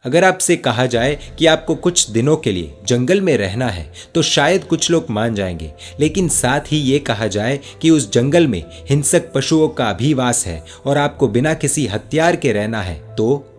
अगर आपसे कहा जाए कि आपको कुछ दिनों के लिए जंगल में रहना है तो शायद कुछ लोग मान जाएंगे, लेकिन साथ ही ये कहा जाए कि उस जंगल में हिंसक पशुओं का भी वास है और आपको बिना किसी हथियार के रहना है, तो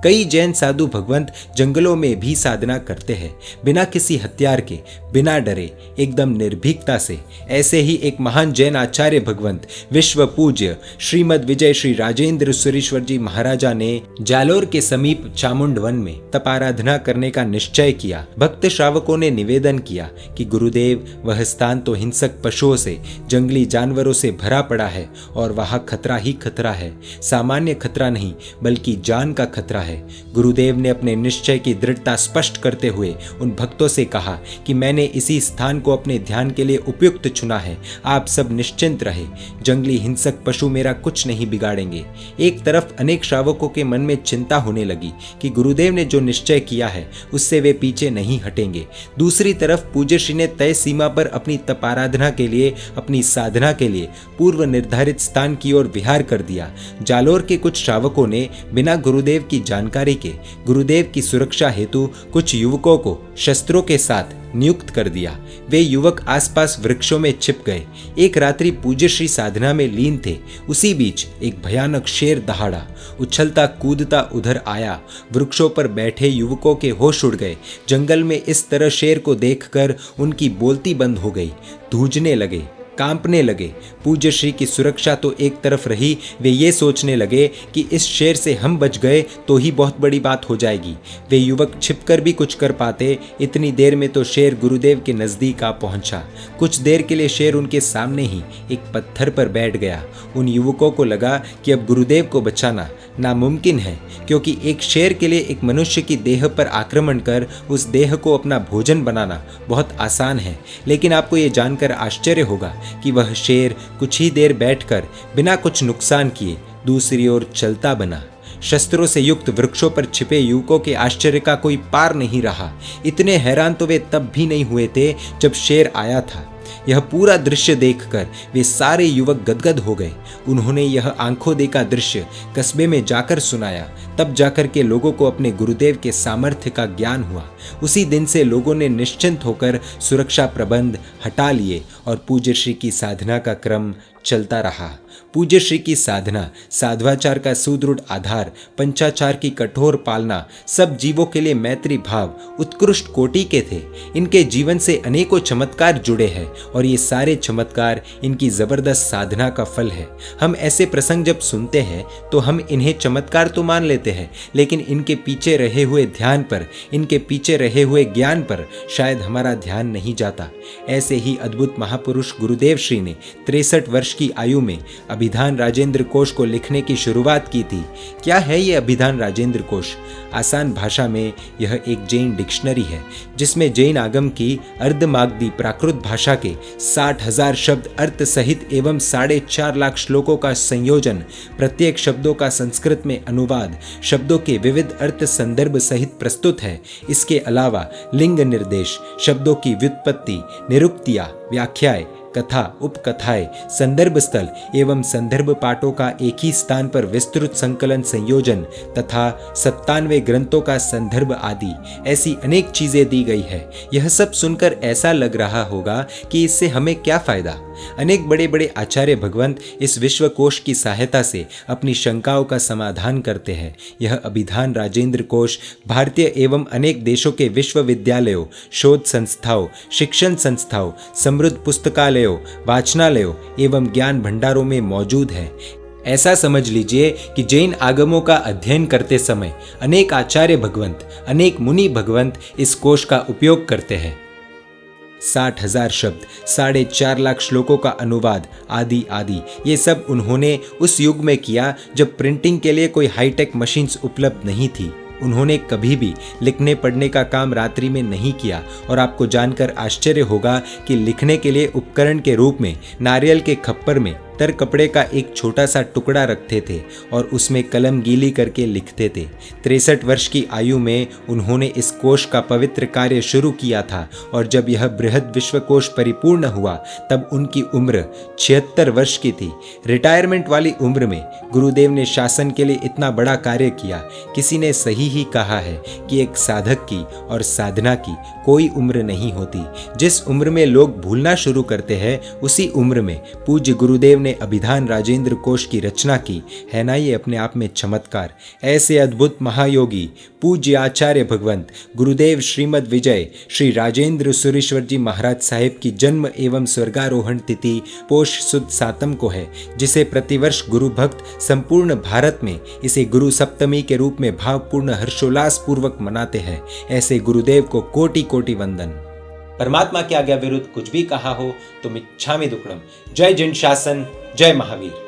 कई जैन साधु भगवंत जंगलों में भी साधना करते हैं, बिना किसी हथियार के, बिना डरे, एकदम निर्भीकता से। ऐसे ही एक महान जैन आचार्य भगवंत विश्व पूज्य श्रीमद विजय श्री राजेंद्र सुरेश्वर जी महाराजा ने जालोर के समीप चामुंड वन में तपाराधना करने का निश्चय किया। भक्त श्रावकों ने निवेदन किया कि गुरुदेव, वह स्थान तो हिंसक पशुओं से, जंगली जानवरों से भरा पड़ा है और वहां खतरा ही खतरा है, सामान्य खतरा नहीं बल्कि जान का खतरा है। गुरुदेव ने अपने निश्चय की दृढ़ता स्पष्ट करते हुए उन भक्तों से कहा कि मैंने इसी स्थान को अपने ध्यान के लिए उपयुक्त चुना है, आप सब निश्चिंत रहे, जंगली हिंसक पशु मेरा कुछ नहीं बिगाड़ेंगे। एक तरफ अनेक श्रावकों के मन में चिंता होने लगी कि गुरुदेव ने जो निश्चय किया है उससे वे पीछे नहीं हटेंगे। दूसरी तरफ पूज्य श्री ने तय सीमा पर अपनी तपाराधना के लिए, अपनी साधना के लिए पूर्व निर्धारित स्थान की ओर विहार कर दिया। जालोर के कुछ श्रावकों ने बिना गुरुदेव की जानकारी के गुरुदेव की सुरक्षा हेतु कुछ युवकों को शस्त्रों के साथ नियुक्त कर दिया। वे युवक आसपास वृक्षों में छिप गए। एक रात्रि पूज्य श्री साधना में लीन थे। उसी बीच एक भयानक शेर दहाड़ा, उछलता कूदता उधर आया। वृक्षों पर बैठे युवकों के होश उड़ गए। जंगल में इस तरह शेर को देखकर उनकी बोलती बंद हो गई, धूजने लगे, कांपने लगे। पूज्य श्री की सुरक्षा तो एक तरफ रही, वे ये सोचने लगे कि इस शेर से हम बच गए तो ही बहुत बड़ी बात हो जाएगी। वे युवक छिपकर भी कुछ कर पाते। इतनी देर में तो शेर गुरुदेव के नजदीक आ पहुंचा। कुछ देर के लिए शेर उनके सामने ही एक पत्थर पर बैठ गया। उन युवकों को लगा कि अब गुरुदेव को बचाना नामुमकिन है, क्योंकि एक शेर के लिए एक मनुष्य की देह पर आक्रमण कर उस देह को अपना भोजन बनाना बहुत आसान है। लेकिन आपको ये जानकर आश्चर्य होगा कि वह शेर कुछ ही देर बैठकर बिना कुछ नुकसान किए दूसरी ओर चलता बना। शस्त्रों से युक्त वृक्षों पर छिपे युवकों के आश्चर्य का कोई पार नहीं रहा। इतने हैरान तो वे तब भी नहीं हुए थे जब शेर आया था। यह पूरा दृश्य देखकर वे सारे युवक गदगद हो गए। उन्होंने यह आंखों देखा दृश्य कस्बे में जाकर सुनाया। तब जाकर के लोगों को अपने गुरुदेव के सामर्थ्य का ज्ञान हुआ। उसी दिन से लोगों ने निश्चिंत होकर सुरक्षा प्रबंध हटा लिए और पूज्य श्री की साधना का क्रम चलता रहा। पूज्य श्री की साधना, साध्वाचार का सुदृढ़ आधार, पंचाचार की कठोर पालना, सब जीवों के लिए मैत्री भाव उत्कृष्ट कोटि के थे। इनके जीवन से अनेकों चमत्कार जुड़े हैं और ये सारे चमत्कार इनकी जबरदस्त साधना का फल है। हम ऐसे प्रसंग जब सुनते हैं तो हम इन्हें चमत्कार तो मान लेते हैं, लेकिन इनके पीछे रहे हुए ध्यान पर, इनके पीछे रहे हुए ज्ञान पर शायद हमारा ध्यान नहीं जाता। ऐसे ही अद्भुत महापुरुष गुरुदेव श्री ने 63 वर्ष की आयु में अभिधान राजेंद्र कोश को लिखने की शुरुआत की थी। क्या है ये अभिधान राजेंद्र कोश? आसान भाषा में यह एक जैन डिक्शनरी है जिसमें जैन आगम की अर्धमागधी प्राकृत भाषा के 60,000 शब्द अर्थ सहित एवं 4.5 लाख श्लोकों का संयोजन, प्रत्येक शब्दों का संस्कृत में अनुवाद, शब्दों के विविध अर्थ संदर्भ सहित प्रस्तुत है। इसके अलावा लिंग निर्देश, शब्दों की व्युत्पत्ति, निरुक्तियाँ, व्याख्याएं, कथा, उपकथाएं, संदर्भ स्थल एवं संदर्भ पाठों का एक ही स्थान पर विस्तृत संकलन संयोजन तथा 97 ग्रंथों का संदर्भ आदि ऐसी अनेक चीजें दी गई है। यह सब सुनकर ऐसा लग रहा होगा कि इससे हमें क्या फायदा। अनेक बड़े बड़े आचार्य भगवंत इस विश्वकोश की सहायता से अपनी शंकाओं का समाधान करते हैं। यह अभिधान राजेंद्र कोश भारतीय एवं अनेक देशों के विश्वविद्यालयों, शोध संस्थाओं, शिक्षण संस्थाओं, समृद्ध पुस्तकालयों, वाचनालयों एवं ज्ञान भंडारों में मौजूद है। ऐसा समझ लीजिए कि जैन आगमों का अध्ययन करते समय अनेक आचार्य भगवंत, अनेक मुनि भगवंत इस कोश का उपयोग करते हैं। 60,000 शब्द, 4.5 लाख श्लोकों का अनुवाद आदि आदि, ये सब उन्होंने उस युग में किया जब प्रिंटिंग के लिए कोई हाईटेक मशीन्स उपलब्ध नहीं थी। उन्होंने कभी भी लिखने पढ़ने का काम रात्रि में नहीं किया और आपको जानकर आश्चर्य होगा कि लिखने के लिए उपकरण के रूप में नारियल के खप्पर में तर कपड़े का एक छोटा सा टुकड़ा रखते थे और उसमें कलम गीली करके लिखते थे। 63 वर्ष की आयु में उन्होंने इस कोश का पवित्र कार्य शुरू किया था और जब यह बृहद विश्वकोश परिपूर्ण हुआ तब उनकी उम्र 76 वर्ष की थी। रिटायरमेंट वाली उम्र में गुरुदेव ने शासन के लिए इतना बड़ा कार्य किया। किसी ने सही ही कहा है कि एक साधक की और साधना की कोई उम्र नहीं होती। जिस उम्र में लोग भूलना शुरू करते हैं उसी उम्र में पूज्य गुरुदेव ने अभिधान राजेंद्र कोश की रचना की है ना। ये अपने आप में चमत्कार। ऐसे अद्भुत महायोगी पूज्य आचार्य भगवंत गुरुदेव श्रीमद विजय श्री राजेंद्र सुरेश्वर जी महाराज साहिब की जन्म एवं स्वर्गारोहण तिथि पोष सुद सातम को है, जिसे प्रतिवर्ष गुरु भक्त संपूर्ण भारत में इसे गुरु सप्तमी के रूप में भावपूर्ण हर्षोल्लास पूर्वक मनाते हैं। ऐसे गुरुदेव को कोटि कोटि वंदन। परमात्मा के आज्ञा विरुद्ध कुछ भी कहा हो तो मिच्छामि दुक्कडम। जय जिन शासन, जय महावीर।